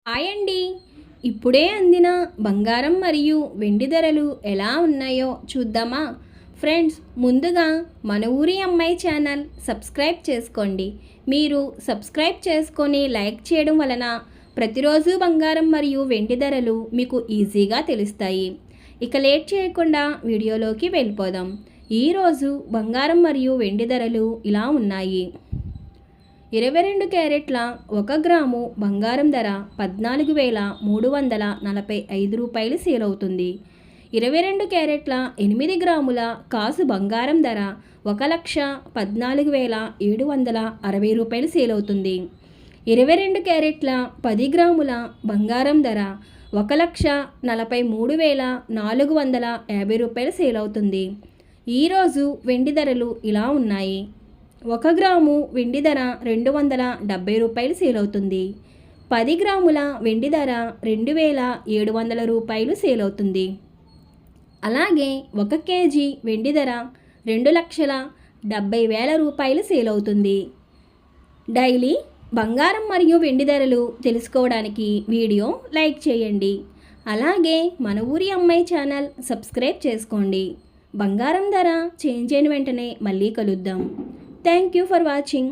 Hi అండి. ఇప్పుడే అందిన బంగారం మరియు వెండి ధరలు ఎలా ఉన్నాయో చూద్దామా? ఫ్రెండ్స్, ముందుగా మన ఊరి అమ్మాయి ఛానల్ సబ్స్క్రైబ్ చేసుకోండి. మీరు సబ్స్క్రైబ్ చేసుకొని లైక్ చేయడం వలన ప్రతిరోజు బంగారం మరియు వెండి ధరలు మీకు ఈజీగా తెలుస్తాయి. ఇక లేట్ చేయకుండా వీడియోలోకి వెళ్ళిపోదాం. ఈరోజు బంగారం మరియు వెండి ధరలు ఇలా ఉన్నాయి. 22 క్యారెట్ల 1 గ్రాము బంగారం ధర 14,345 రూపాయలు సేల్ అవుతుంది. 22 క్యారెట్ల 8 గ్రాముల కాసు బంగారం ధర 1,14,760 రూపాయలు సేల్ అవుతుంది. 22 క్యారెట్ల 10 గ్రాముల బంగారం ధర 1,43,450 రూపాయలు సేల్ అవుతుంది. ఈరోజు వెండి ధరలు ఇలా ఉన్నాయి. 1 గ్రాము వెండి ధర 270 రూపాయలు సేల్ అవుతుంది. 10 గ్రాముల వెండి ధర 2,700 రూపాయలు సేల్ అవుతుంది. అలాగే 1 కేజీ వెండి ధర 2,70,000 రూపాయలు సేల్ అవుతుంది. డైలీ బంగారం మరియు వెండి ధరలు తెలుసుకోవడానికి వీడియో లైక్ చేయండి. అలాగే మన ఊరి అమ్మాయి ఛానల్ సబ్స్క్రైబ్ చేసుకోండి. బంగారం ధర చేంజ్ అయిన వెంటనే మళ్ళీ కలుద్దాం. Thank you for watching.